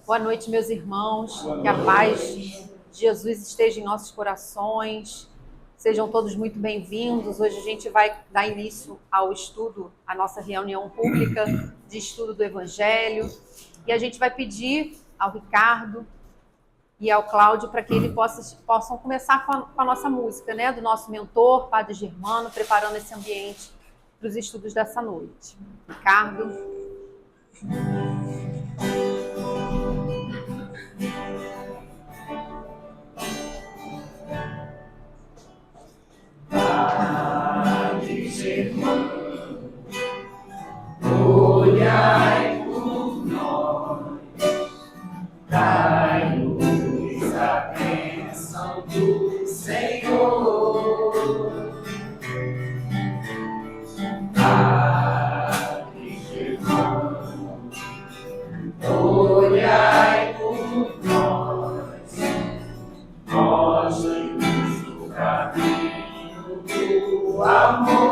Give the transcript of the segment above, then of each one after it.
Boa noite, meus irmãos. Que a paz de Jesus esteja em nossos corações. Sejam todos muito bem-vindos. Hoje a gente vai dar início ao estudo, à nossa reunião pública de estudo do Evangelho. E a gente vai pedir ao Ricardo e ao Cláudio para que eles possam começar com a nossa música, né? Do nosso mentor, Padre Germano, preparando esse ambiente para os estudos dessa noite. Ricardo. Padre Germano, olhai por nós, dai-nos a bênção do Senhor. Padre Germano, olhai por nós, mostre-nos o caminho do amor.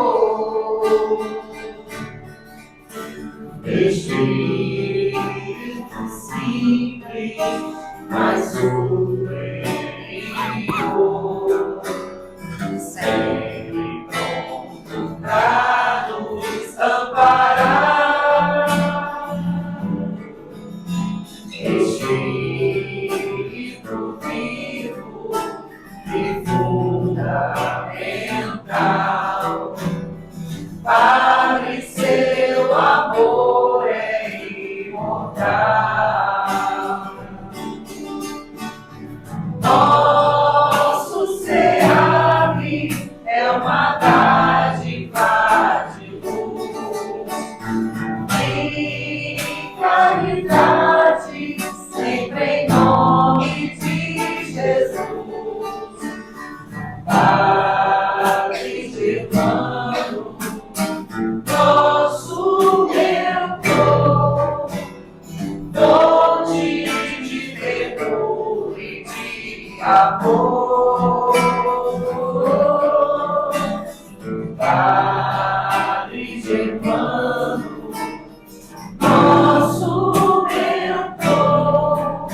Espírito simples, mas superior, sempre pronto pra nos amparar. Espírito vivo e fundamental, Padre, seu amor é imortal. Nosso SEAP é uma dádiva de luz e caridade, sempre em nome de Jesus. Padre Germano, nosso mentor, fonte de perdão e de amor. Padre Germano, nosso mentor,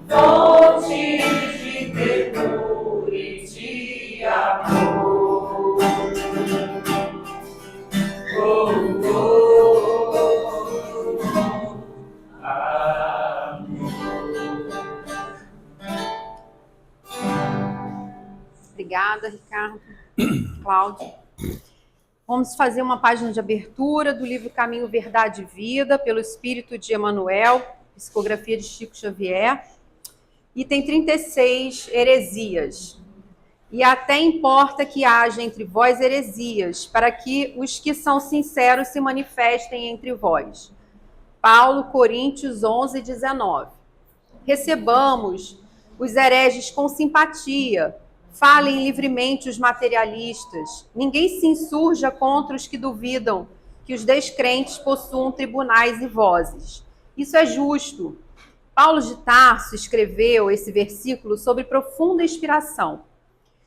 fonte de perdão e de amor. Obrigada, Ricardo. Cláudio. Vamos fazer uma página de abertura do livro Caminho, Verdade e Vida, pelo Espírito de Emmanuel, psicografia de Chico Xavier. Item 36, heresias. E até importa que haja entre vós heresias, para que os que são sinceros se manifestem entre vós. Paulo, Coríntios 11, 19. Recebamos os hereges com simpatia, falem livremente os materialistas. Ninguém se insurja contra os que duvidam que os descrentes possuam tribunais e vozes. Isso é justo. Paulo de Tarso escreveu esse versículo sob profunda inspiração.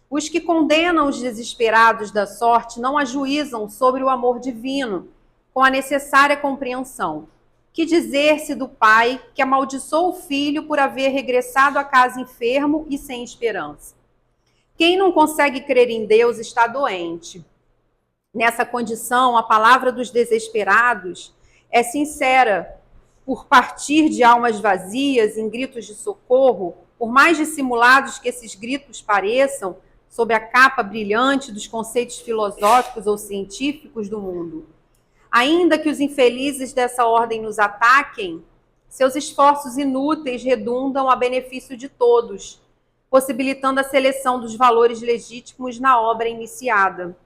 Os que condenam os desesperados da sorte não ajuizam sobre o amor divino, com a necessária compreensão. Que dizer-se do pai que amaldiçoou o filho por haver regressado a casa enfermo e sem esperança? Quem não consegue crer em Deus está doente. Nessa condição, a palavra dos desesperados é sincera. Por partir de almas vazias em gritos de socorro, por mais dissimulados que esses gritos pareçam, sob a capa brilhante dos conceitos filosóficos ou científicos do mundo. Ainda que os infelizes dessa ordem nos ataquem, seus esforços inúteis redundam a benefício de todos, possibilitando a seleção dos valores legítimos na obra iniciada.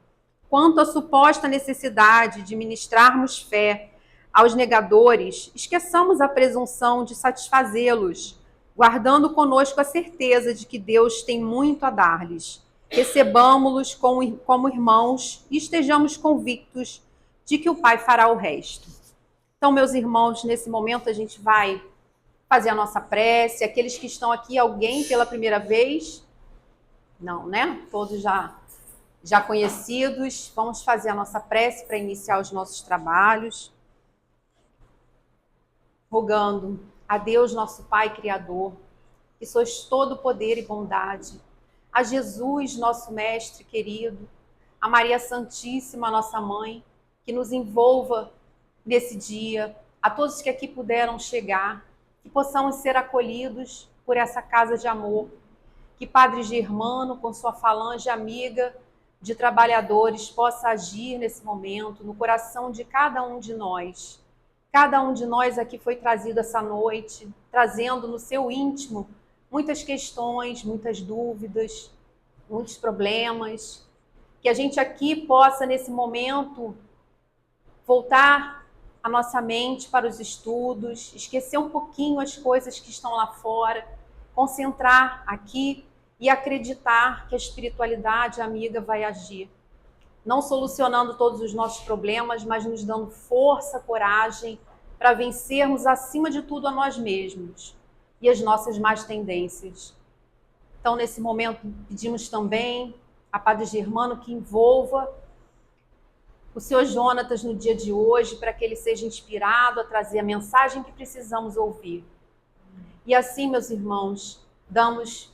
Quanto à suposta necessidade de ministrarmos fé aos negadores, esqueçamos a presunção de satisfazê-los, guardando conosco a certeza de que Deus tem muito a dar-lhes. Recebamo-los como irmãos e estejamos convictos de que o Pai fará o resto. Então, meus irmãos, nesse momento a gente vai fazer a nossa prece. Aqueles que estão aqui, alguém pela primeira vez? Não, né? Todos já conhecidos. Vamos fazer a nossa prece para iniciar os nossos trabalhos. Rogando a Deus nosso Pai Criador, que sois todo poder e bondade, a Jesus, nosso Mestre querido, a Maria Santíssima, nossa Mãe, que nos envolva nesse dia, a todos que aqui puderam chegar, que possamos ser acolhidos por essa casa de amor, que Padre Germano, com sua falange amiga de trabalhadores, possa agir nesse momento no coração de cada um de nós. Cada um de nós aqui foi trazido essa noite, trazendo no seu íntimo muitas questões, muitas dúvidas, muitos problemas. Que a gente aqui possa, nesse momento, voltar a nossa mente para os estudos, esquecer um pouquinho as coisas que estão lá fora, concentrar aqui e acreditar que a espiritualidade amiga vai agir. Não solucionando todos os nossos problemas, mas nos dando força, coragem para vencermos acima de tudo a nós mesmos e as nossas más tendências. Então, nesse momento, pedimos também a Padre Germano que envolva o Senhor Jonatas no dia de hoje, para que ele seja inspirado a trazer a mensagem que precisamos ouvir. E assim, meus irmãos,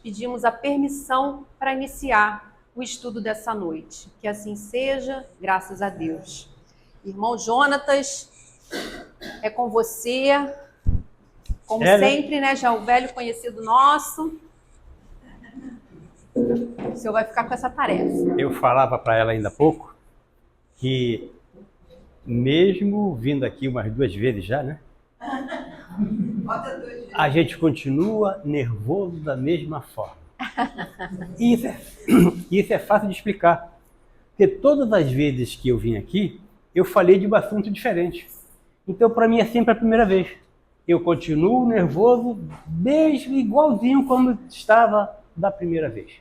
pedimos a permissão para iniciar o estudo dessa noite. Que assim seja, graças a Deus. Irmão Jonatas, é com você, como sempre, né? Já o velho conhecido nosso. O senhor vai ficar com essa tarefa. Eu falava para ela ainda há pouco que, mesmo vindo aqui umas 2 vezes já, né? A gente continua nervoso da mesma forma. Isso é fácil de explicar. Porque todas as vezes que eu vim aqui, eu falei de um assunto diferente. Então, para mim, é sempre a primeira vez. Eu continuo nervoso, mesmo igualzinho como estava da primeira vez.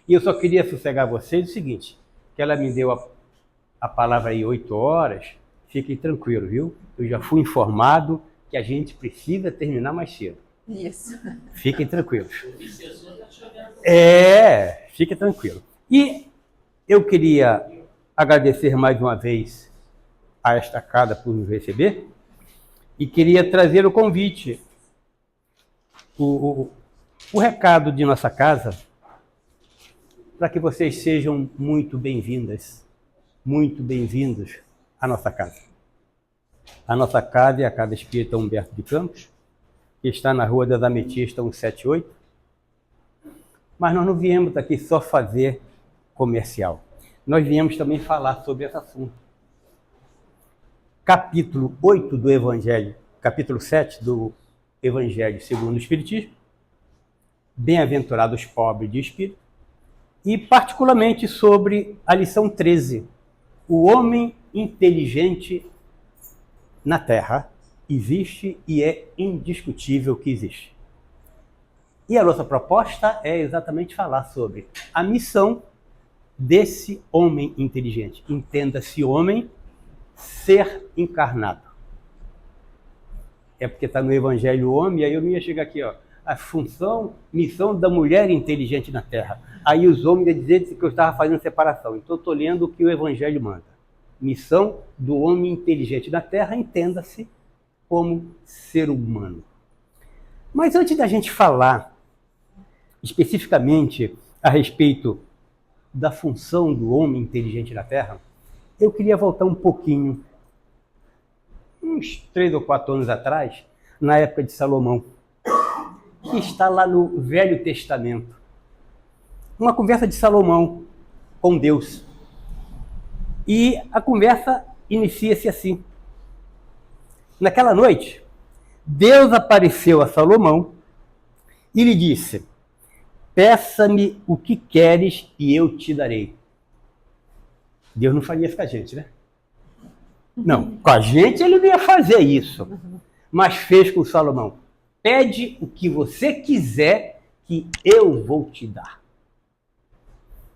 E eu só queria sossegar vocês o seguinte, que ela me deu a palavra aí 8 horas, fiquem tranquilos, viu? Eu já fui informado que a gente precisa terminar mais cedo. Isso. Fiquem tranquilos. Fiquem tranquilos. E eu queria agradecer mais uma vez a esta casa por nos receber e queria trazer o convite, o recado de nossa casa, para que vocês sejam muito bem-vindas, muito bem-vindos à nossa casa. A nossa casa é a Casa Espírita Humberto de Campos, que está na Rua das Ametistas 178. Mas nós não viemos aqui só fazer comercial. Nós viemos também falar sobre esse assunto. Capítulo 8 do Evangelho, capítulo 7 do Evangelho segundo o Espiritismo, Bem-aventurados pobres de espírito, e particularmente sobre a lição 13, o homem inteligente na Terra existe e é indiscutível que existe. E a nossa proposta é exatamente falar sobre a missão desse homem inteligente. Entenda-se homem, ser encarnado. É porque está no Evangelho homem, aí eu não ia chegar aqui, ó, a missão da mulher inteligente na Terra. Aí os homens iam dizer que eu estava fazendo separação. Então eu estou lendo o que o Evangelho manda. Missão do homem inteligente na Terra, entenda-se como ser humano. Mas antes da gente falar especificamente a respeito da função do homem inteligente na Terra, eu queria voltar um pouquinho, uns 3 ou 4 anos atrás, na época de Salomão, que está lá no Velho Testamento. Uma conversa de Salomão com Deus. E a conversa inicia-se assim. Naquela noite, Deus apareceu a Salomão e lhe disse: peça-me o que queres e eu te darei. Deus não faria isso com a gente, né? Não, com a gente ele não ia fazer isso. Mas fez com Salomão. Pede o que você quiser que eu vou te dar.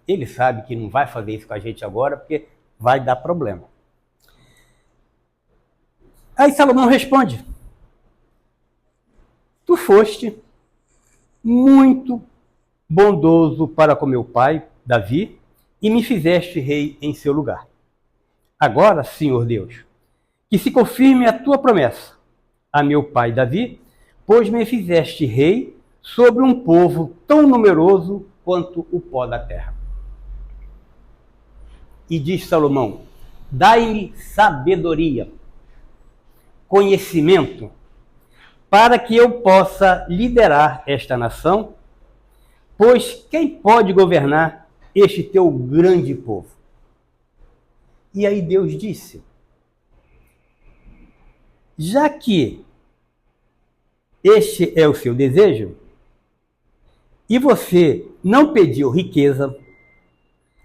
Ele sabe que não vai fazer isso com a gente agora, porque vai dar problema. Aí Salomão responde: tu foste muito bondoso para com meu pai, Davi, e me fizeste rei em seu lugar. Agora, Senhor Deus, que se confirme a tua promessa a meu pai Davi, pois me fizeste rei sobre um povo tão numeroso quanto o pó da terra. E diz Salomão: dai-me sabedoria, conhecimento, para que eu possa liderar esta nação, pois quem pode governar este teu grande povo? E aí Deus disse: já que este é o seu desejo, e você não pediu riqueza,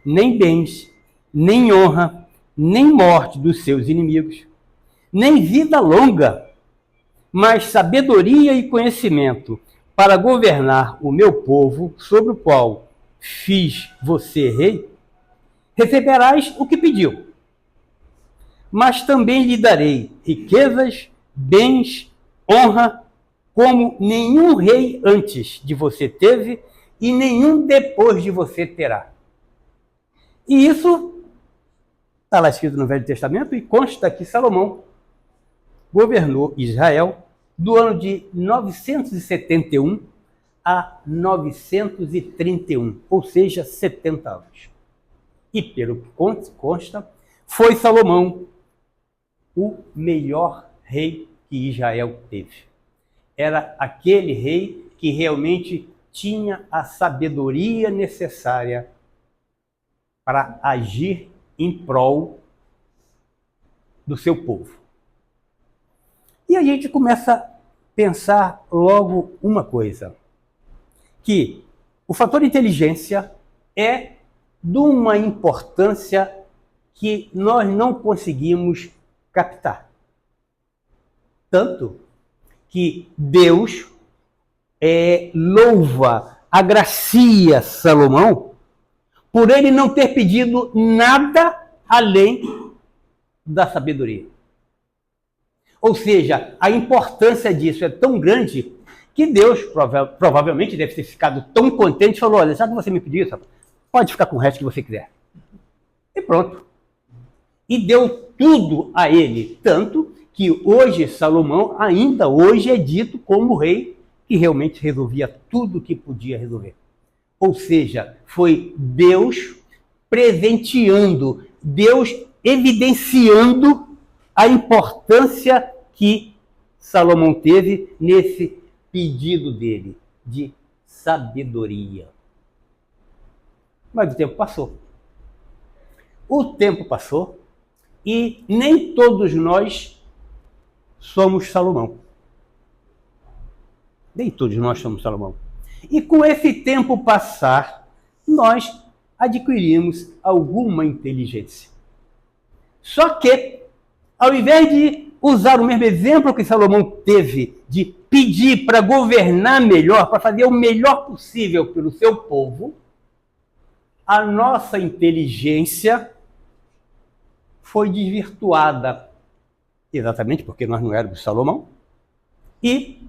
nem bens, nem honra, nem morte dos seus inimigos, nem vida longa, mas sabedoria e conhecimento para governar o meu povo, sobre o qual fiz você rei, receberás o que pediu. Mas também lhe darei riquezas, bens, honra, como nenhum rei antes de você teve e nenhum depois de você terá. E isso está lá escrito no Velho Testamento e consta que Salomão governou Israel do ano de 971 a 931, ou seja, 70 anos. E pelo que consta, foi Salomão o melhor rei que Israel teve. Era aquele rei que realmente tinha a sabedoria necessária para agir em prol do seu povo. E aí a gente começa a pensar logo uma coisa, que o fator inteligência é de uma importância que nós não conseguimos captar. Tanto que Deus louva, agracia Salomão por ele não ter pedido nada além da sabedoria. Ou seja, a importância disso é tão grande que Deus provavelmente deve ter ficado tão contente e falou: olha, já que você me pediu isso, pode ficar com o resto que você quiser. E pronto. E deu tudo a ele, tanto que hoje Salomão ainda hoje é dito como o rei que realmente resolvia tudo o que podia resolver. Ou seja, foi Deus presenteando, Deus evidenciando a importância que Salomão teve nesse pedido dele de sabedoria. Mas o tempo passou. O tempo passou e nem todos nós somos Salomão. Nem todos nós somos Salomão. E com esse tempo passar, nós adquirimos alguma inteligência. Só que, ao invés de usar o mesmo exemplo que Salomão teve de pedir para governar melhor, para fazer o melhor possível pelo seu povo, a nossa inteligência foi desvirtuada, exatamente porque nós não éramos Salomão, e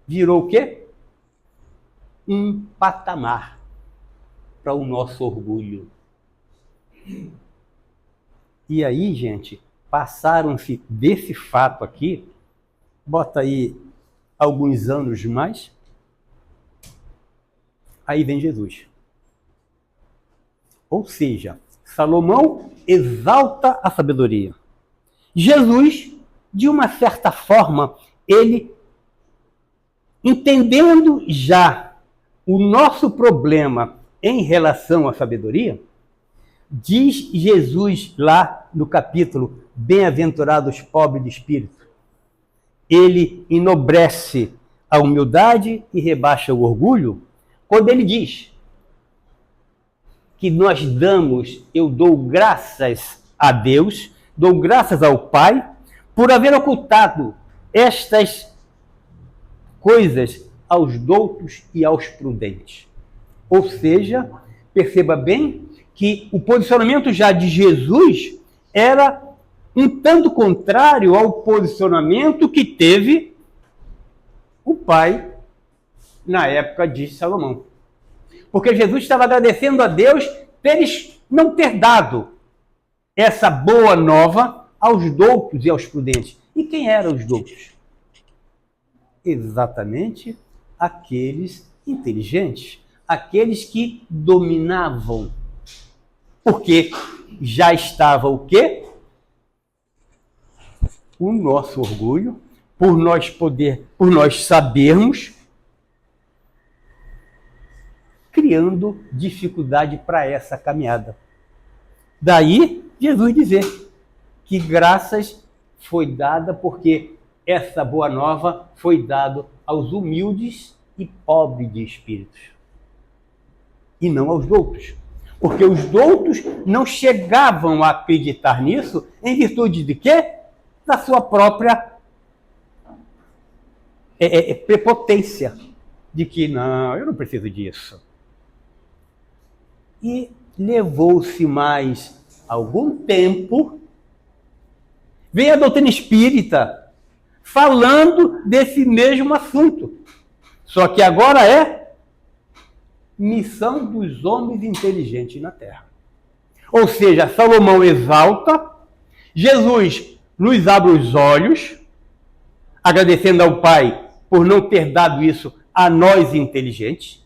virou o quê? Um patamar para o nosso orgulho. E aí, gente, passaram-se desse fato aqui, bota aí alguns anos mais, aí vem Jesus. Ou seja, Salomão exalta a sabedoria. Jesus, de uma certa forma, ele, entendendo já o nosso problema em relação à sabedoria, diz Jesus lá no capítulo Bem-aventurados pobres de espírito, ele enobrece a humildade e rebaixa o orgulho, quando ele diz que nós damos, eu dou graças a Deus, dou graças ao Pai, por haver ocultado estas coisas aos doutos e aos prudentes. Ou seja, perceba bem que o posicionamento já de Jesus era um tanto contrário ao posicionamento que teve o pai na época de Salomão. Porque Jesus estava agradecendo a Deus por eles não ter dado essa boa nova aos doutos e aos prudentes. E quem eram os doutos? Exatamente aqueles inteligentes, aqueles que dominavam. Porque já estava o quê? O nosso orgulho, por nós sabermos, criando dificuldade para essa caminhada. Daí, Jesus dizer que graças foi dada porque essa boa nova foi dada aos humildes e pobres de espíritos. E não aos doutos. Porque os doutos não chegavam a acreditar nisso em virtude de quê? Da sua própria prepotência. De que, não, eu não preciso disso. E levou-se mais algum tempo, veio a doutrina espírita falando desse mesmo assunto. Só que agora é missão dos homens inteligentes na Terra. Ou seja, Salomão exalta, Jesus nos abre os olhos, agradecendo ao Pai por não ter dado isso a nós inteligentes,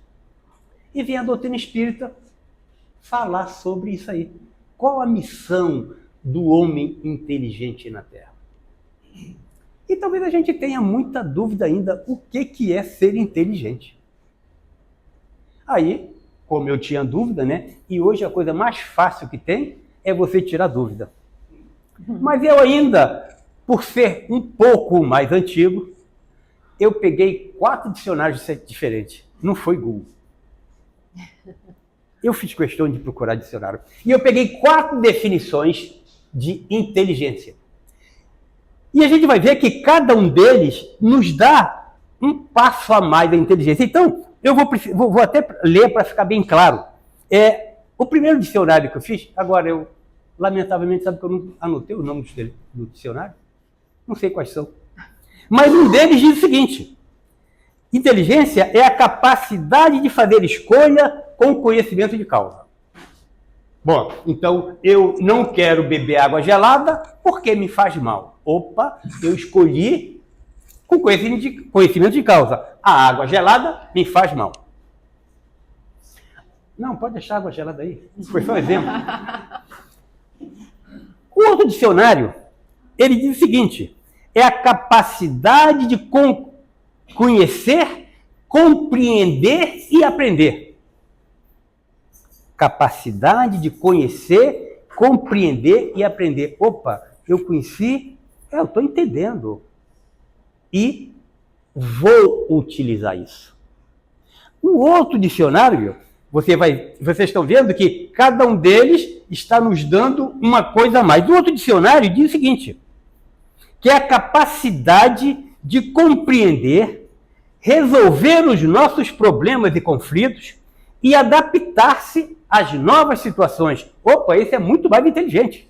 e vem a doutrina espírita falar sobre isso aí. Qual a missão do homem inteligente na Terra? E talvez a gente tenha muita dúvida ainda o que é ser inteligente. Aí, como eu tinha dúvida, né? E hoje a coisa mais fácil que tem é você tirar dúvida. Mas eu ainda, por ser um pouco mais antigo, eu peguei 4 dicionários diferentes. Não foi Google. Eu fiz questão de procurar dicionário. E eu peguei 4 definições de inteligência. E a gente vai ver que cada um deles nos dá um passo a mais da inteligência. Então, eu vou até ler para ficar bem claro. O primeiro dicionário que eu fiz, agora eu, lamentavelmente, sabe que eu não anotei o nome do dicionário? Não sei quais são. Mas um deles diz o seguinte: inteligência é a capacidade de fazer escolha com conhecimento de causa. Bom, então eu não quero beber água gelada porque me faz mal. Opa, eu escolhi com conhecimento de causa. A água gelada me faz mal. Não, pode deixar a água gelada aí. Foi só um exemplo. O outro dicionário, ele diz o seguinte: é a capacidade de conhecer, compreender e aprender. Capacidade de conhecer, compreender e aprender. Opa, eu conheci, eu estou entendendo. E vou utilizar isso. O outro dicionário, vocês estão vendo que cada um deles está nos dando uma coisa a mais. O outro dicionário diz o seguinte: que é a capacidade de compreender, resolver os nossos problemas e conflitos e adaptar-se às novas situações. Opa, esse é muito mais inteligente.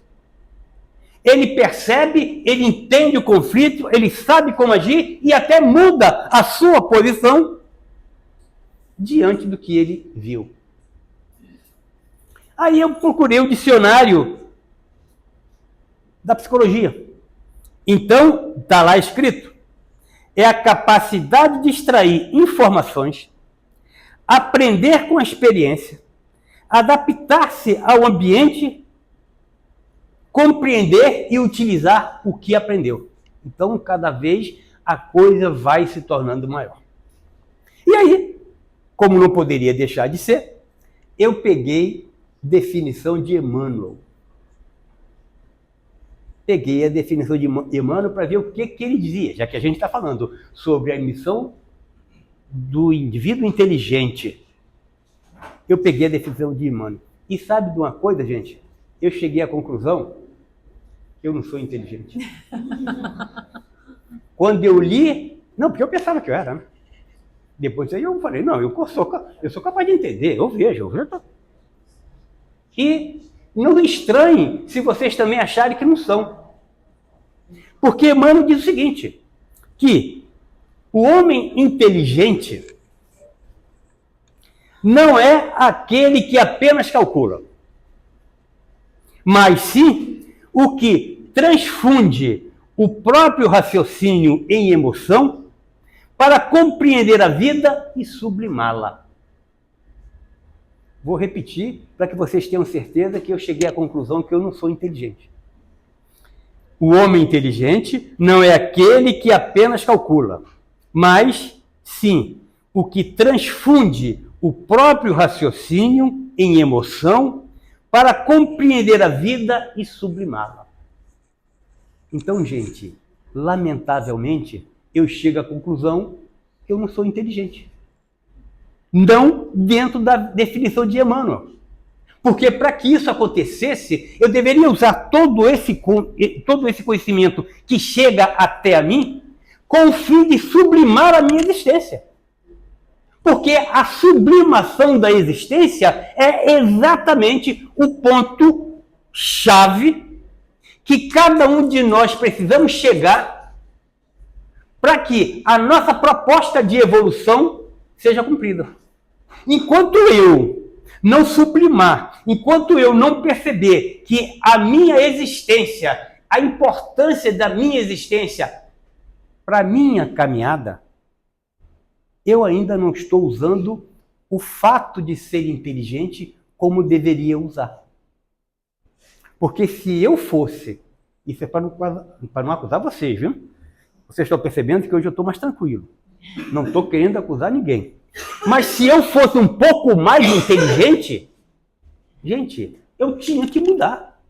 Ele percebe, ele entende o conflito, ele sabe como agir e até muda a sua posição diante do que ele viu. Aí eu procurei o dicionário da psicologia. Então, está lá escrito: é a capacidade de extrair informações, aprender com a experiência, adaptar-se ao ambiente, compreender e utilizar o que aprendeu. Então, cada vez a coisa vai se tornando maior. E aí, como não poderia deixar de ser, eu peguei definição de Emmanuel. Peguei a definição de Emmanuel para ver o que ele dizia, já que a gente está falando sobre a missão do indivíduo inteligente. Eu peguei a definição de Emmanuel. E sabe de uma coisa, gente? Eu cheguei à conclusão que eu não sou inteligente. Quando eu li... Não, porque eu pensava que eu era, né? Depois aí eu falei, não, eu sou capaz de entender, eu vejo. E não estranhe se vocês também acharem que não são. Porque Emmanuel diz o seguinte, que o homem inteligente não é aquele que apenas calcula, mas sim o que transfunde o próprio raciocínio em emoção para compreender a vida e sublimá-la. Vou repetir para que vocês tenham certeza que eu cheguei à conclusão que eu não sou inteligente. O homem inteligente não é aquele que apenas calcula, mas, sim, o que transfunde o próprio raciocínio em emoção para compreender a vida e sublimá-la. Então, gente, lamentavelmente, eu chego à conclusão que eu não sou inteligente. Não dentro da definição de Emmanuel. Porque para que isso acontecesse, eu deveria usar todo esse conhecimento que chega até a mim com o fim de sublimar a minha existência. Porque a sublimação da existência é exatamente o ponto-chave que cada um de nós precisamos chegar para que a nossa proposta de evolução seja cumprida. Enquanto eu não sublimar, enquanto eu não perceber que a minha existência, a importância da minha existência para a minha caminhada, eu ainda não estou usando o fato de ser inteligente como deveria usar. Porque se eu fosse, isso é para não acusar vocês, viu? Vocês estão percebendo que hoje eu estou mais tranquilo. Não estou querendo acusar ninguém. Mas se eu fosse um pouco mais inteligente, gente, eu tinha que mudar.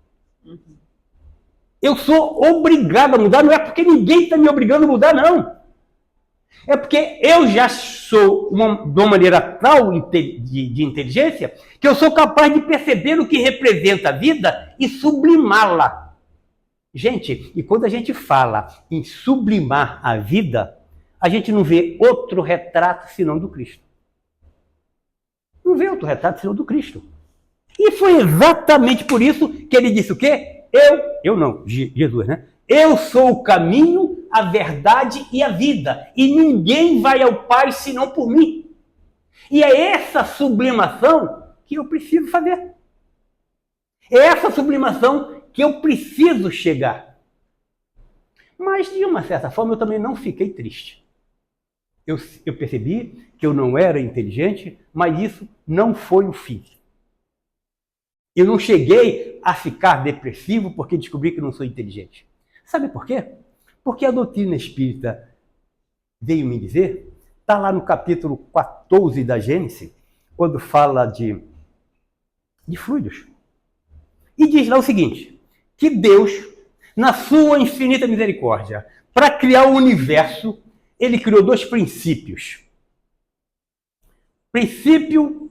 Eu sou obrigado a mudar, não é porque ninguém está me obrigando a mudar, não. É porque eu já sou de uma maneira tal de inteligência que eu sou capaz de perceber o que representa a vida e sublimá-la. Gente, e quando a gente fala em sublimar a vida, a gente não vê outro retrato senão do Cristo. Não vê outro retrato senão do Cristo. E foi exatamente por isso que ele disse o quê? Jesus, né? Eu sou o caminho, a verdade e a vida. E ninguém vai ao Pai senão por mim. E é essa sublimação que eu preciso fazer. É essa sublimação que eu preciso chegar. Mas, de uma certa forma, eu também não fiquei triste. Eu percebi que eu não era inteligente, mas isso não foi o fim. Eu não cheguei a ficar depressivo porque descobri que não sou inteligente. Sabe por quê? Porque a doutrina espírita veio me dizer, está lá no capítulo 14 da Gênesis, quando fala de fluidos. E diz lá o seguinte, que Deus, na sua infinita misericórdia, para criar o universo, ele criou dois princípios. Princípio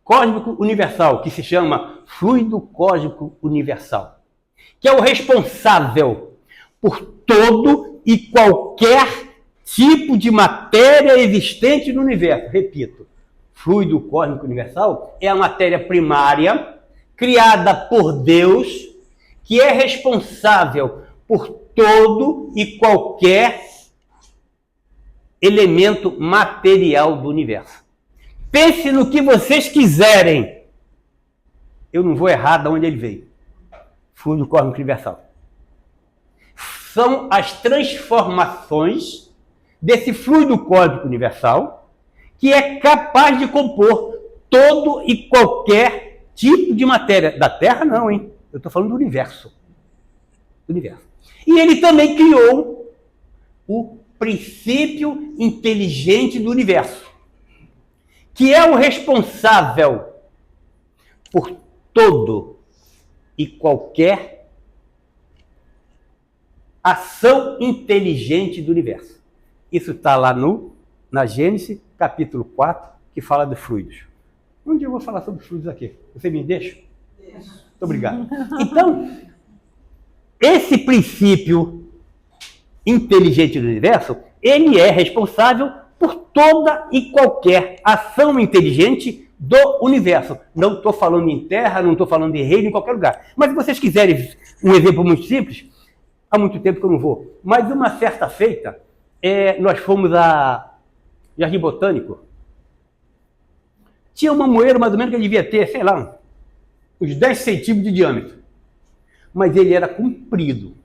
cósmico universal, que se chama fluido cósmico universal, que é o responsável por todo e qualquer tipo de matéria existente no universo. Repito, fluido cósmico universal é a matéria primária criada por Deus, que é responsável por todo e qualquer elemento material do universo. Pense no que vocês quiserem. Eu não vou errar de onde ele veio. Fluido cósmico universal. São as transformações desse fluido cósmico universal que é capaz de compor todo e qualquer tipo de matéria. Da Terra não, hein? Eu estou falando do universo. E ele também criou o princípio inteligente do universo, que é o responsável por todo e qualquer ação inteligente do universo. Isso está lá na Gênesis, capítulo 4, que fala de fluidos. Um dia eu vou falar sobre fluidos aqui. Você me deixa? Deixa. Muito obrigado. Então, esse princípio inteligente do universo, ele é responsável por toda e qualquer ação inteligente do universo. Não estou falando em terra, não estou falando em reino, em qualquer lugar. Mas se vocês quiserem um exemplo muito simples, há muito tempo que eu não vou, mas uma certa feita, nós fomos a Jardim Botânico. Tinha uma moeira mais ou menos que devia ter, sei lá, uns 10 centímetros de diâmetro. Mas ele era comprido.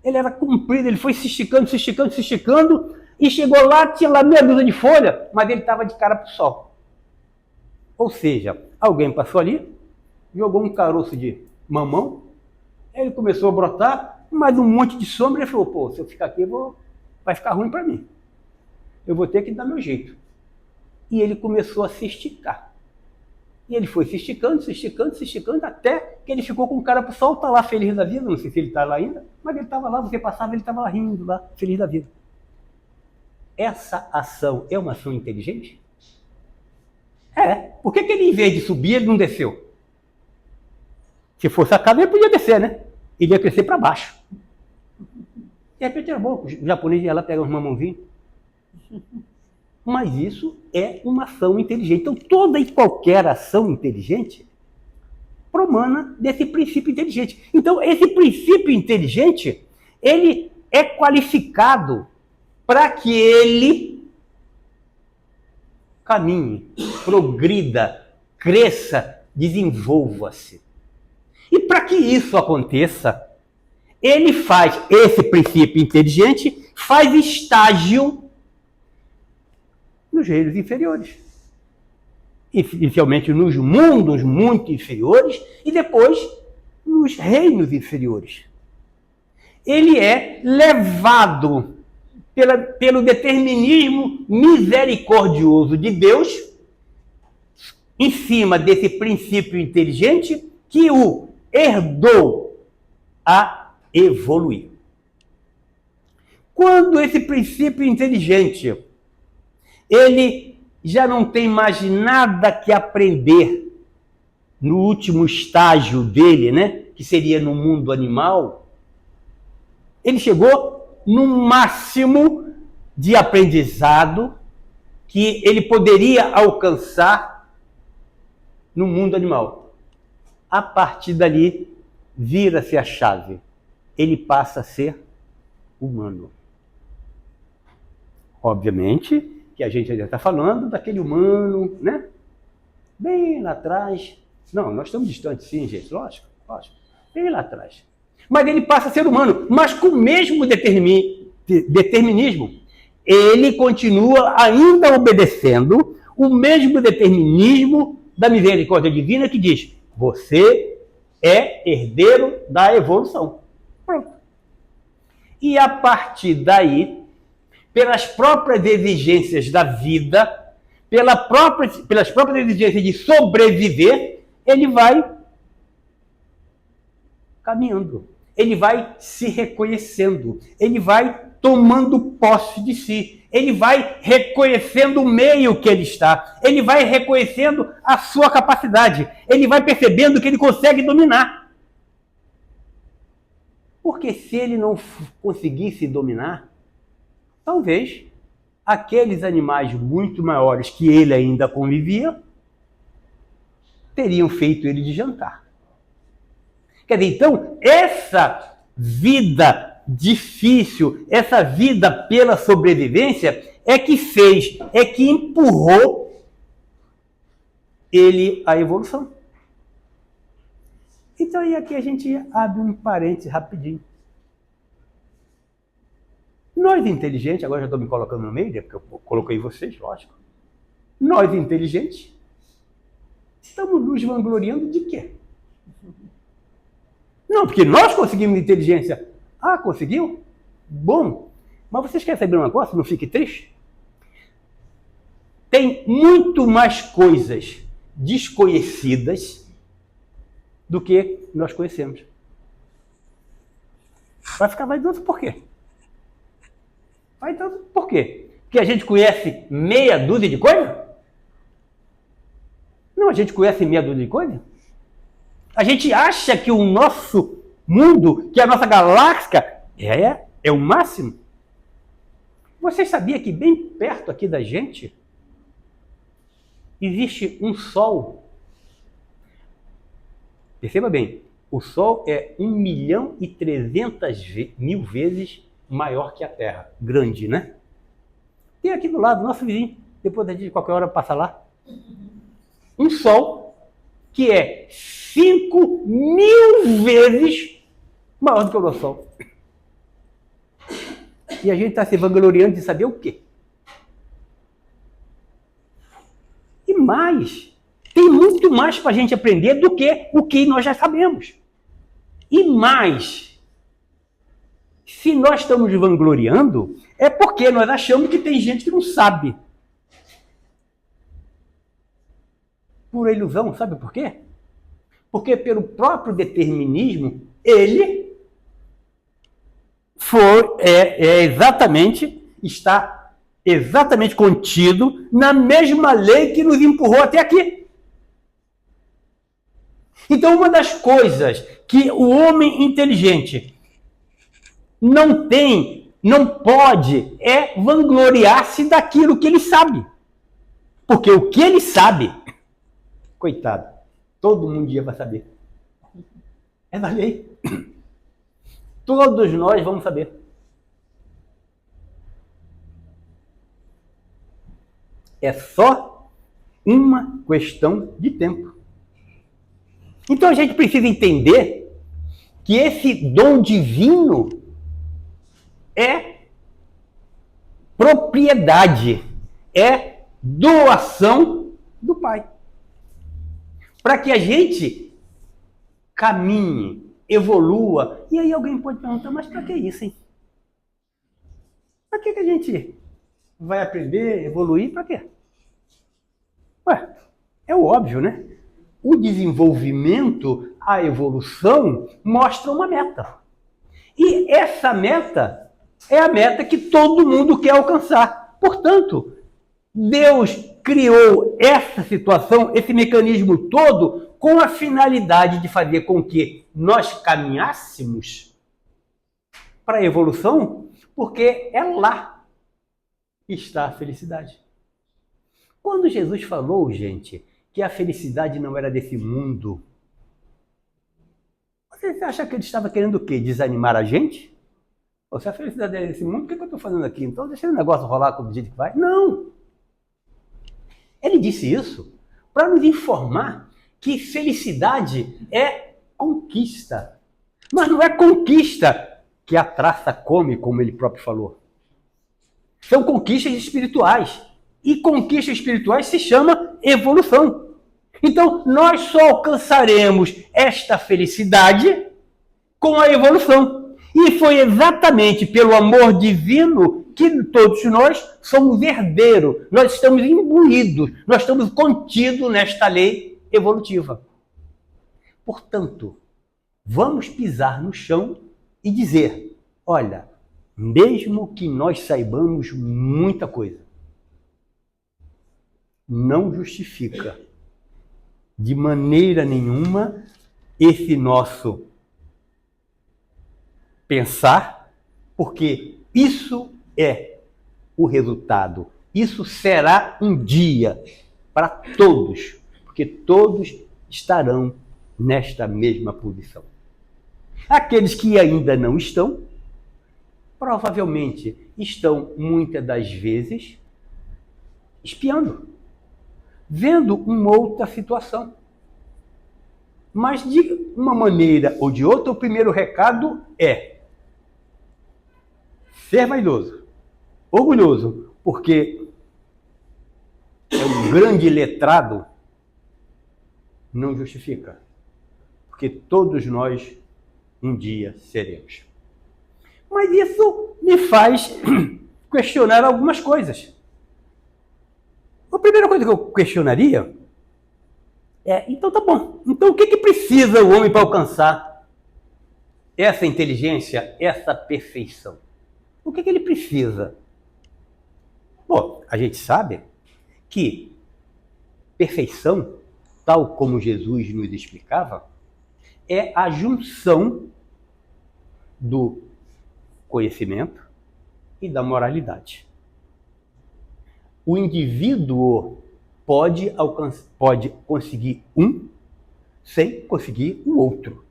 Ele era comprido, ele foi se esticando, se esticando, se esticando, e chegou lá, tinha lá meia dúzia de folha, mas ele estava de cara para o sol. Ou seja, alguém passou ali, jogou um caroço de mamão, ele começou a brotar, mas um monte de sombra, ele falou, pô, se eu ficar aqui, vai ficar ruim para mim. Eu vou ter que dar meu jeito. E ele começou a se esticar. E ele foi se esticando, se esticando, se esticando, até que ele ficou com o cara pro sol, tá lá feliz da vida, não sei se ele tá lá ainda, mas ele estava lá, você passava, ele estava lá rindo, lá, feliz da vida. Essa ação é uma ação inteligente? É. Por que ele, em vez de subir, ele não desceu? Se fosse a casa, ele podia descer, né? Ele ia crescer para baixo. De repente era bom, o japonês ia lá pegar uns mamãozinhos. Mas isso é uma ação inteligente. Então, toda e qualquer ação inteligente promana desse princípio inteligente. Então, esse princípio inteligente, ele é qualificado para que ele caminhe, progrida, cresça, desenvolva-se. E para que isso aconteça, ele faz, esse princípio inteligente, faz estágio nos reinos inferiores. Inicialmente nos mundos muito inferiores e depois nos reinos inferiores. Ele é levado pelo determinismo misericordioso de Deus em cima desse princípio inteligente que o herdou a evoluir. Quando esse princípio inteligente ele já não tem mais nada que aprender no último estágio dele, né? Que seria no mundo animal. Ele chegou no máximo de aprendizado que ele poderia alcançar no mundo animal. A partir dali, vira-se a chave. Ele passa a ser humano. Obviamente que a gente ainda está falando daquele humano, né? Bem lá atrás. Não, nós estamos distantes sim, gente, lógico. Bem lá atrás. Mas ele passa a ser humano, mas com o mesmo determinismo. Ele continua ainda obedecendo o mesmo determinismo da misericórdia divina que diz, você é herdeiro da evolução. Pronto. E a partir daí, pelas próprias exigências da vida, pelas próprias exigências de sobreviver, ele vai caminhando, ele vai se reconhecendo, ele vai tomando posse de si, ele vai reconhecendo o meio que ele está, ele vai reconhecendo a sua capacidade, ele vai percebendo que ele consegue dominar. Porque se ele não conseguisse dominar, talvez aqueles animais muito maiores que ele ainda convivia teriam feito ele de jantar. Quer dizer, então, essa vida difícil, essa vida pela sobrevivência é que fez, é que empurrou ele à evolução. Então, aí aqui a gente abre um parênteses rapidinho. Nós inteligentes, agora já estou me colocando no meio, porque eu coloquei vocês, lógico. Nós inteligentes, estamos nos vangloriando de quê? Não, porque nós conseguimos inteligência. Ah, conseguiu? Bom. Mas vocês querem saber uma coisa? Não fique triste. Tem muito mais coisas desconhecidas do que nós conhecemos. Vai ficar vaidoso por quê? Vaidoso por quê? Porque a gente conhece meia dúzia de coisas? Não, a gente conhece meia dúzia de coisas? A gente acha que o nosso mundo, que a nossa galáxia é o máximo? Você sabia que bem perto aqui da gente existe um Sol? Perceba bem, o Sol é 1.300.000 vezes maior que a Terra. Grande, né? Tem aqui do lado, nosso vizinho, depois a gente qualquer hora passa lá. Um Sol que é 5.000 vezes maior do que o nosso Sol. E a gente está se vangloriando de saber o quê? E mais, tem muito mais para a gente aprender do que o que nós já sabemos. E mais, se nós estamos vangloriando, é porque nós achamos que tem gente que não sabe. Por ilusão, sabe por quê? Porque pelo próprio determinismo, ele está exatamente contido na mesma lei que nos empurrou até aqui. Então, uma das coisas que o homem inteligente não tem, não pode, é vangloriar-se daquilo que ele sabe. Porque o que ele sabe, coitado, todo mundo dia vai saber. É da lei. Todos nós vamos saber. É só uma questão de tempo. Então a gente precisa entender que esse dom divino é propriedade, é doação do Pai. Para que a gente caminhe, evolua. E aí alguém pode perguntar, mas para que isso, hein? Para que a gente vai aprender, evoluir? Para quê? Ué, é o óbvio, né? O desenvolvimento, a evolução, mostra uma meta. E essa meta é a meta que todo mundo quer alcançar. Portanto, Deus criou essa situação, esse mecanismo todo, com a finalidade de fazer com que nós caminhássemos para a evolução, porque é lá que está a felicidade. Quando Jesus falou, gente, que a felicidade não era desse mundo, você acha que ele estava querendo o quê? Desanimar a gente? Ou se a felicidade é desse mundo, o que eu estou fazendo aqui? Então deixa esse negócio rolar do jeito que vai. Não! Ele disse isso para nos informar que felicidade é conquista. Mas não é conquista que a traça come, como ele próprio falou. São conquistas espirituais. E conquistas espirituais se chama evolução. Então, nós só alcançaremos esta felicidade com a evolução. E foi exatamente pelo amor divino que todos nós somos herdeiros. Nós estamos imbuídos, nós estamos contidos nesta lei evolutiva. Portanto, vamos pisar no chão e dizer, olha, mesmo que nós saibamos muita coisa, não justifica de maneira nenhuma esse nosso pensar, porque isso é o resultado. Isso será um dia para todos, porque todos estarão nesta mesma posição. Aqueles que ainda não estão, provavelmente estão muitas das vezes espiando, vendo uma outra situação. Mas de uma maneira ou de outra, o primeiro recado é ser vaidoso, orgulhoso, porque é um grande letrado, não justifica. Porque todos nós um dia seremos. Mas isso me faz questionar algumas coisas. A primeira coisa que eu questionaria é, então tá bom, então o que precisa o homem para alcançar essa inteligência, essa perfeição? O que ele precisa? Bom, a gente sabe que perfeição, tal como Jesus nos explicava, é a junção do conhecimento e da moralidade. O indivíduo pode conseguir um sem conseguir o outro.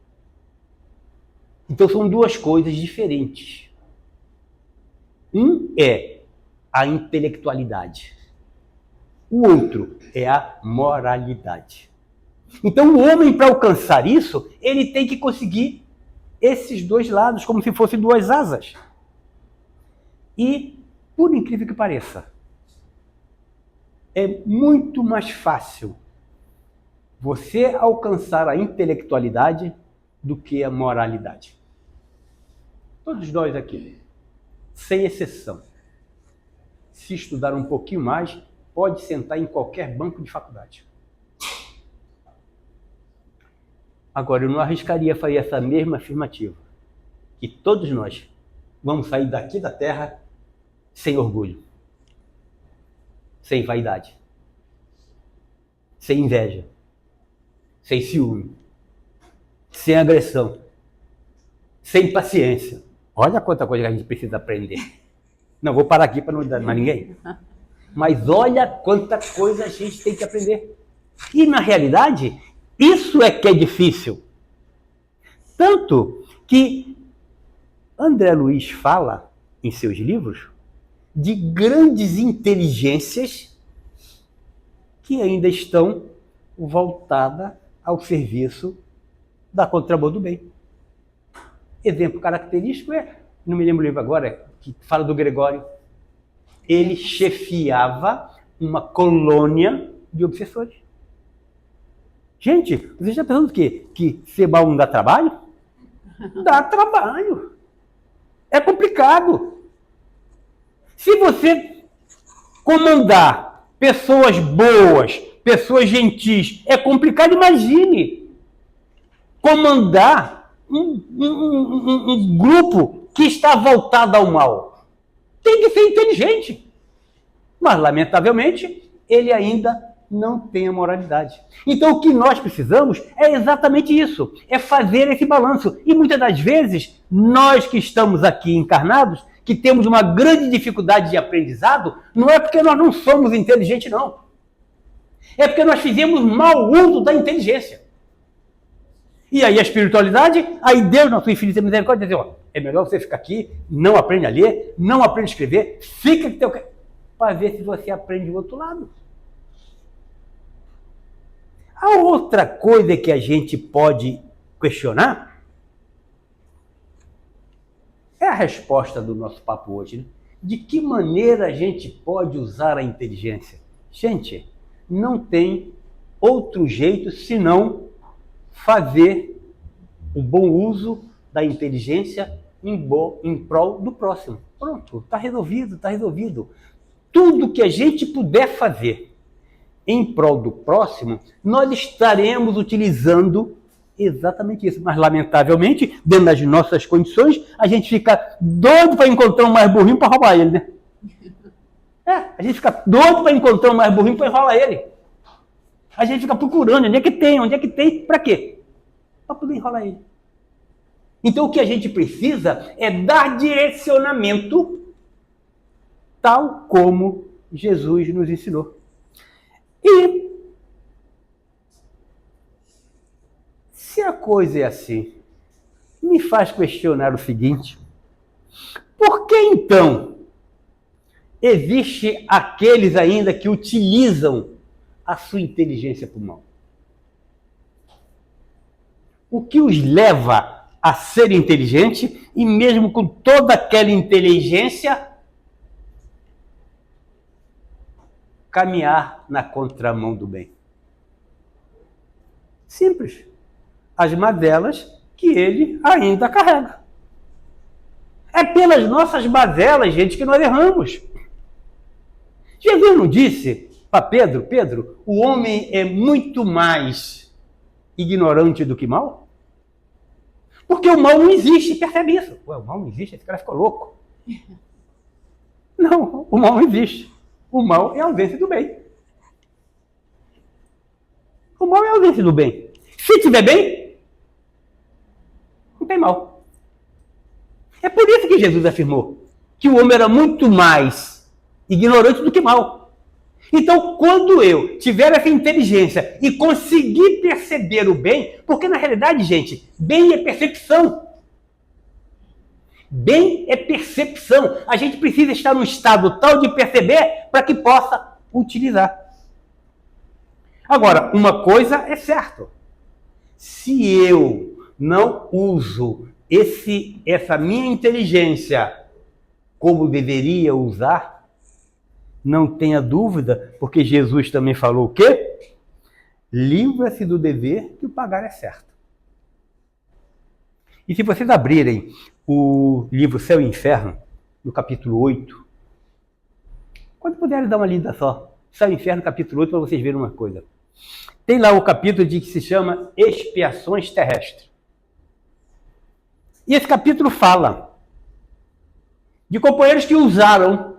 Então são duas coisas diferentes. Um é a intelectualidade. O outro é a moralidade. Então o homem, para alcançar isso, ele tem que conseguir esses dois lados, como se fossem duas asas. E, por incrível que pareça, é muito mais fácil você alcançar a intelectualidade do que a moralidade. Todos nós aqui, sem exceção, se estudar um pouquinho mais, pode sentar em qualquer banco de faculdade. Agora, eu não arriscaria fazer essa mesma afirmativa, que todos nós vamos sair daqui da Terra sem orgulho, sem vaidade, sem inveja, sem ciúme, sem agressão, sem paciência. Olha quanta coisa que a gente precisa aprender. Não vou parar aqui para não dar mais ninguém. Mas olha quanta coisa a gente tem que aprender. E na realidade, isso é que é difícil. Tanto que André Luiz fala em seus livros de grandes inteligências que ainda estão voltadas ao serviço da contramão do bem. Exemplo característico não me lembro o livro agora, que fala do Gregório. Ele chefiava uma colônia de obsessores. Gente, você já pensou o quê? Que ser bom não dá trabalho? Dá trabalho. É complicado. Se você comandar pessoas boas, pessoas gentis, é complicado. Imagine comandar um grupo que está voltado ao mal. Tem que ser inteligente. Mas, lamentavelmente, ele ainda não tem a moralidade. Então, o que nós precisamos é exatamente isso, é fazer esse balanço. E muitas das vezes, nós que estamos aqui encarnados, que temos uma grande dificuldade de aprendizado, não é porque nós não somos inteligentes, não. É porque nós fizemos mau uso da inteligência. E aí a espiritualidade, aí Deus, na sua infinita misericórdia, diz, ó, é melhor você ficar aqui, não aprende a ler, não aprende a escrever, fica que teu... para ver se você aprende do outro lado. A outra coisa que a gente pode questionar é a resposta do nosso papo hoje, né? De que maneira a gente pode usar a inteligência? Gente, não tem outro jeito senão fazer o bom uso da inteligência em prol do próximo. Pronto, está resolvido, está resolvido. Tudo que a gente puder fazer em prol do próximo, nós estaremos utilizando exatamente isso. Mas, lamentavelmente, dentro das nossas condições, a gente fica doido para encontrar um mais burrinho para roubar ele, né? A gente fica doido para encontrar um mais burrinho para enrolar ele. A gente fica procurando onde é que tem, para quê? Para poder enrolar ele. Então, o que a gente precisa é dar direcionamento tal como Jesus nos ensinou. E se a coisa é assim, me faz questionar o seguinte: por que então existe aqueles ainda que utilizam a sua inteligência para o mal? O que os leva a ser inteligente e mesmo com toda aquela inteligência caminhar na contramão do bem? Simples. As mazelas que ele ainda carrega. É pelas nossas mazelas, gente, que nós erramos. Jesus não disse para Pedro, Pedro, o homem é muito mais ignorante do que mal? Porque o mal não existe, percebe isso. Ué, o mal não existe, esse cara ficou louco. Não, o mal não existe. O mal é a ausência do bem. O mal é a ausência do bem. Se tiver bem, não tem mal. É por isso que Jesus afirmou que o homem era muito mais ignorante do que mal. Então, quando eu tiver essa inteligência e conseguir perceber o bem, porque na realidade, gente, bem é percepção. Bem é percepção. A gente precisa estar num estado tal de perceber para que possa utilizar. Agora, uma coisa é certa. Se eu não uso essa minha inteligência como deveria usar, não tenha dúvida, porque Jesus também falou o quê? Livra-se do dever que o pagar é certo. E se vocês abrirem o livro Céu e Inferno, no capítulo 8, quando puderem dar uma lida só, Céu e Inferno, capítulo 8, para vocês verem uma coisa. Tem lá o capítulo que se chama Expiações Terrestres. E esse capítulo fala de companheiros que usaram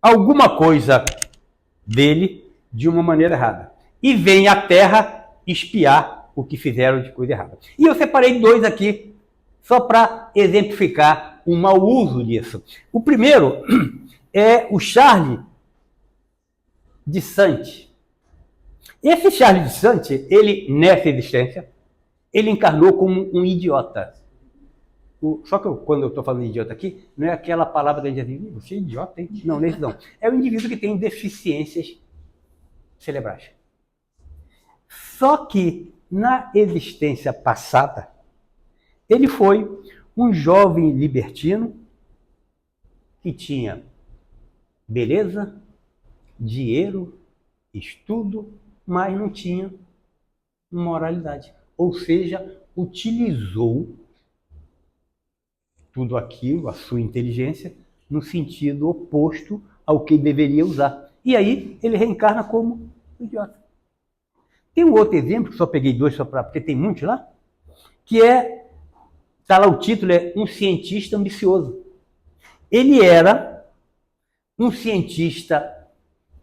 alguma coisa dele de uma maneira errada. E vem à Terra espiar o que fizeram de coisa errada. E eu separei 2 aqui, só para exemplificar o mau uso disso. O primeiro é o Charles de Sante. Esse Charles de Sante, ele, nessa existência, ele encarnou como um idiota. Só que quando eu estou falando de idiota aqui, não é aquela palavra que a gente diz, você é idiota, hein? Não, nesse não. É o indivíduo que tem deficiências cerebrais. Só que, na existência passada, ele foi um jovem libertino que tinha beleza, dinheiro, estudo, mas não tinha moralidade. Ou seja, utilizou tudo aquilo, a sua inteligência, no sentido oposto ao que deveria usar. E aí ele reencarna como idiota. Tem um outro exemplo, que só peguei 2 porque tem muitos lá, que está lá o título, é Um Cientista Ambicioso. Ele era um cientista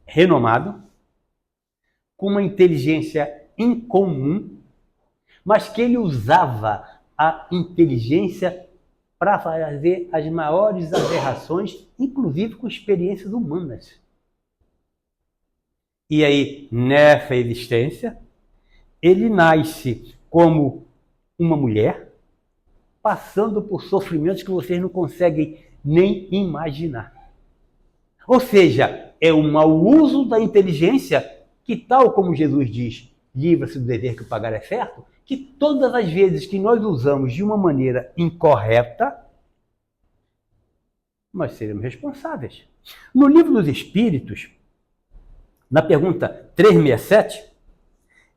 renomado, com uma inteligência incomum, mas que ele usava a inteligência para fazer as maiores aberrações, inclusive com experiências humanas. E aí, nessa existência, ele nasce como uma mulher, passando por sofrimentos que vocês não conseguem nem imaginar. Ou seja, é o mau uso da inteligência que, tal como Jesus diz, livra-se do dever que o pagar é certo, que todas as vezes que nós usamos de uma maneira incorreta, nós seremos responsáveis. No Livro dos Espíritos, na pergunta 367,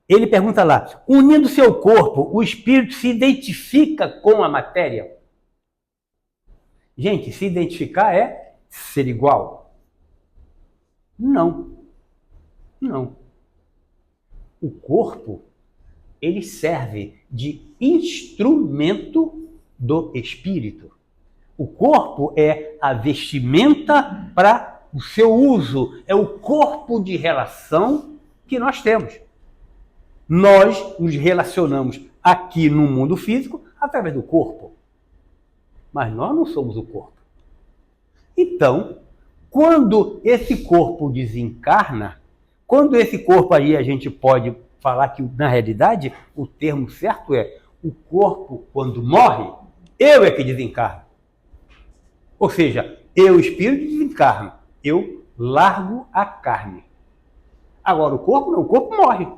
ele pergunta lá, unindo seu corpo, o espírito se identifica com a matéria? Gente, se identificar é ser igual? Não. Não. O corpo, ele serve de instrumento do espírito. O corpo é a vestimenta para o seu uso, é o corpo de relação que nós temos. Nós nos relacionamos aqui no mundo físico através do corpo. Mas nós não somos o corpo. Então, quando esse corpo desencarna, quando esse corpo aí a gente pode falar que, na realidade, o termo certo é o corpo, quando morre, eu é que desencarno. Ou seja, eu, espírito, desencarno. Eu largo a carne. Agora, o corpo não, o corpo morre.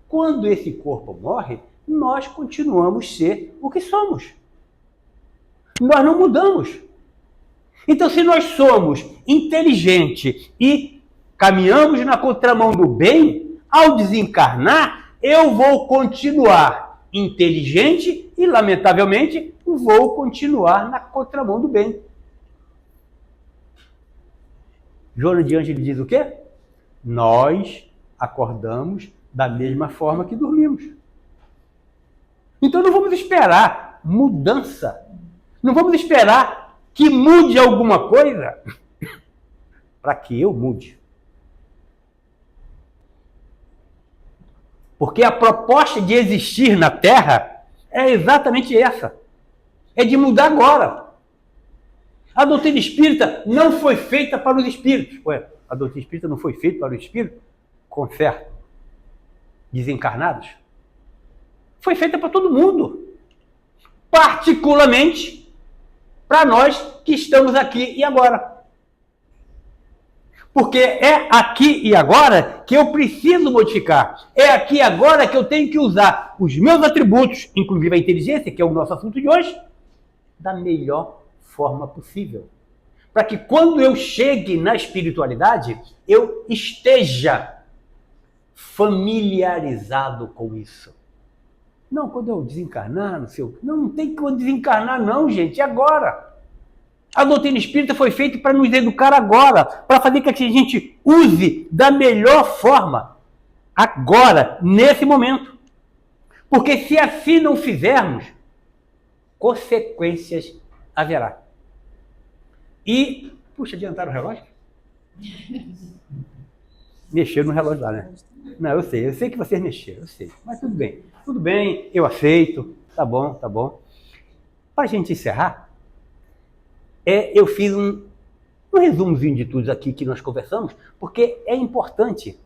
Quando esse corpo morre, nós continuamos a ser o que somos. Nós não mudamos. Então, se nós somos inteligentes e caminhamos na contramão do bem, ao desencarnar, eu vou continuar inteligente e, lamentavelmente, vou continuar na contramão do bem. Joana de Ângeles diz o quê? Nós acordamos da mesma forma que dormimos. Então não vamos esperar mudança. Não vamos esperar que mude alguma coisa para que eu mude. Porque a proposta de existir na Terra é exatamente essa. É de mudar agora. A doutrina espírita não foi feita para os espíritos. Ué, a doutrina espírita não foi feita para os espíritos? Conserto. Desencarnados? Foi feita para todo mundo. Particularmente para nós que estamos aqui e agora. Porque é aqui e agora que eu preciso modificar. É aqui e agora que eu tenho que usar os meus atributos, inclusive a inteligência, que é o nosso assunto de hoje, da melhor forma possível. Para que quando eu chegue na espiritualidade, eu esteja familiarizado com isso. Não, quando eu desencarnar, não tem como desencarnar não, gente, é agora. A doutrina espírita foi feita para nos educar agora, para fazer com que a gente use da melhor forma, agora, nesse momento. Porque se assim não fizermos, consequências haverá. E, puxa, adiantaram o relógio? Mexeram no relógio lá, né? Não, eu sei que vocês mexeram, eu sei. Mas tudo bem, eu aceito, tá bom. Para a gente encerrar, eu fiz um resumozinho de tudo aqui que nós conversamos, porque é importante.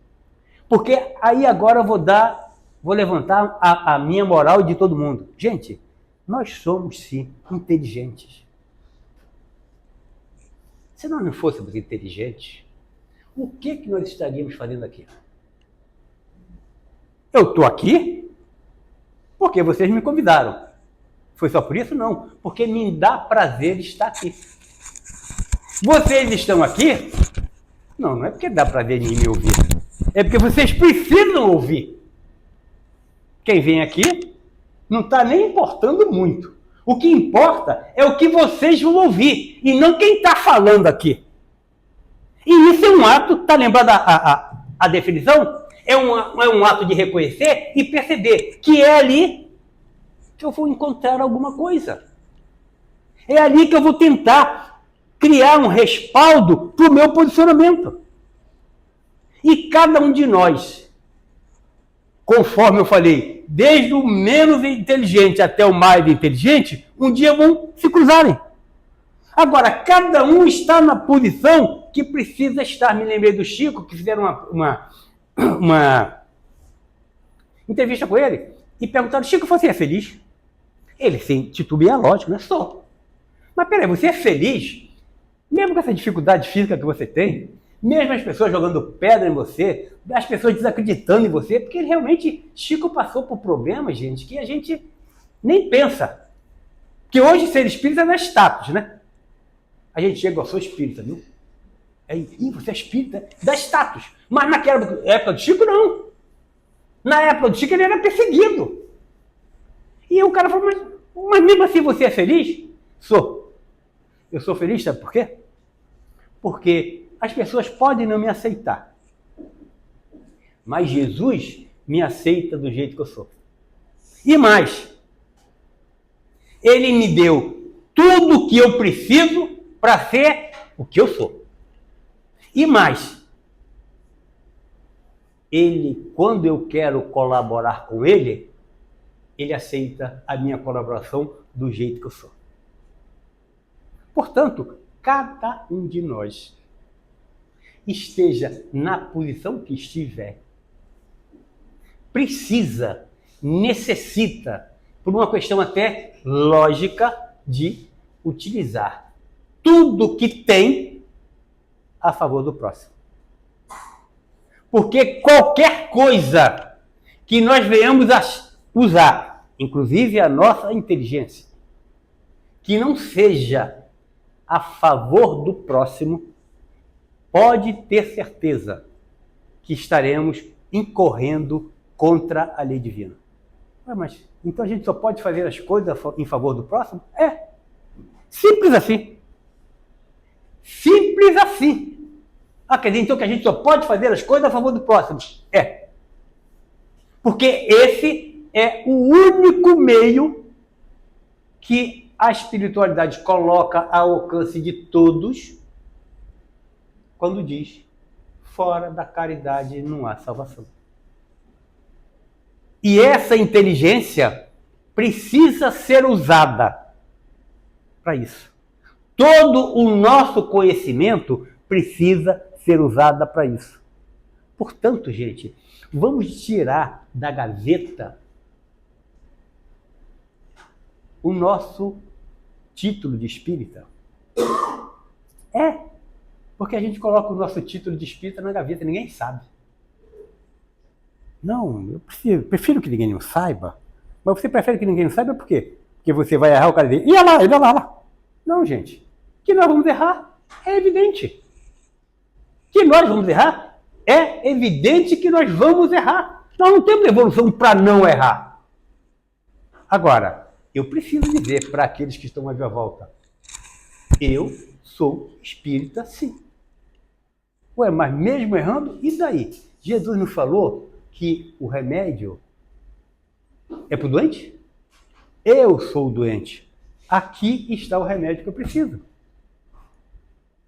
Porque aí agora eu vou levantar a minha moral de todo mundo. Gente, nós somos sim inteligentes. Se nós não fôssemos inteligentes, o que nós estaríamos fazendo aqui? Eu estou aqui porque vocês me convidaram. Foi só por isso? Não. Porque me dá prazer estar aqui. Vocês estão aqui? Não é porque dá prazer em me ouvir. É porque vocês precisam ouvir. Quem vem aqui não está nem importando muito. O que importa é o que vocês vão ouvir e não quem está falando aqui. E isso é um ato, está lembrando a definição? É um ato de reconhecer e perceber que é ali que eu vou encontrar alguma coisa. É ali que eu vou tentar criar um respaldo para o meu posicionamento. E cada um de nós, conforme eu falei, desde o menos inteligente até o mais inteligente, um dia vão se cruzarem. Agora, cada um está na posição que precisa estar. Me lembrei do Chico, que fizeram uma entrevista com ele, e perguntaram: Chico, você é feliz? Ele, sem titubear, lógico, né? Sou. Mas peraí, você é feliz? Mesmo com essa dificuldade física que você tem, mesmo as pessoas jogando pedra em você, as pessoas desacreditando em você, porque realmente Chico passou por problemas, gente, que a gente nem pensa. Porque hoje ser espírita não é status, né? A gente chega, eu sou espírita, viu? Você é espírita? Dá status. Mas naquela época do Chico, não. Na época do Chico, ele era perseguido. E o cara falou: mas mesmo assim você é feliz? Sou. Eu sou feliz, sabe por quê? Porque as pessoas podem não me aceitar. Mas Jesus me aceita do jeito que eu sou. E mais, Ele me deu tudo o que eu preciso para ser o que eu sou. E mais, Ele, quando eu quero colaborar com Ele, Ele aceita a minha colaboração do jeito que eu sou. Portanto, cada um de nós, esteja na posição que estiver, precisa, necessita, por uma questão até lógica, de utilizar tudo que tem a favor do próximo. Porque qualquer coisa que nós venhamos a usar, inclusive a nossa inteligência, que não seja a favor do próximo, pode ter certeza que estaremos incorrendo contra a lei divina. Mas então a gente só pode fazer as coisas em favor do próximo? É. Simples assim. Simples assim. Quer dizer, então que a gente só pode fazer as coisas a favor do próximo? É. Porque esse é o único meio que a espiritualidade coloca ao alcance de todos quando diz: fora da caridade não há salvação. E essa inteligência precisa ser usada para isso. Todo o nosso conhecimento precisa ser usado para isso. Portanto, gente, vamos tirar da gaveta o nosso título de espírita. Porque a gente coloca o nosso título de espírita na gaveta, ninguém sabe. Não, eu prefiro que ninguém não saiba. Mas você prefere que ninguém não saiba por quê? Porque você vai errar, o cara diz: ia lá. Não, gente. Que nós vamos errar é evidente. Que nós vamos errar é evidente que nós vamos errar. Nós não temos evolução para não errar. Agora, eu preciso dizer para aqueles que estão à minha volta, eu sou espírita, sim. Ué, mas mesmo errando, e daí? Jesus nos falou que o remédio é para o doente? Eu sou o doente. Aqui está o remédio que eu preciso.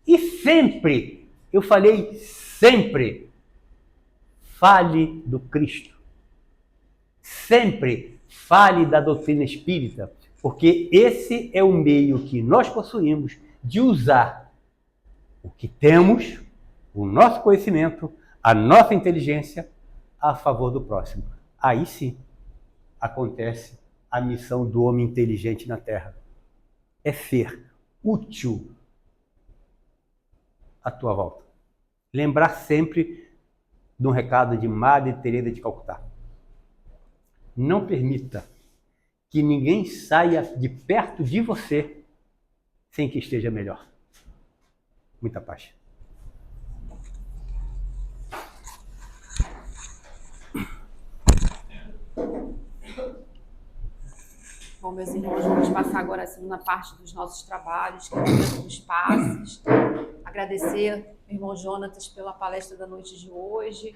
E sempre, eu falei sempre, fale do Cristo. Sempre fale da doutrina espírita, porque esse é o meio que nós possuímos de usar o que temos, o nosso conhecimento, a nossa inteligência a favor do próximo. Aí sim acontece a missão do homem inteligente na Terra. É ser útil à tua volta. Lembrar sempre de um recado de Madre Teresa de Calcutá. Não permita que ninguém saia de perto de você sem que esteja melhor. Muita paz. Bom, meus irmãos, vamos passar agora a segunda parte dos nossos trabalhos, que é o momento dos passes. Agradecer ao irmão Jonatas pela palestra da noite de hoje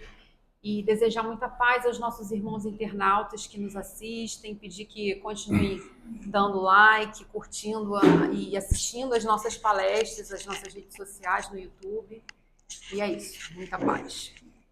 e desejar muita paz aos nossos irmãos internautas que nos assistem, pedir que continuem dando like, curtindo e assistindo as nossas palestras, as nossas redes sociais no YouTube. E é isso, muita paz.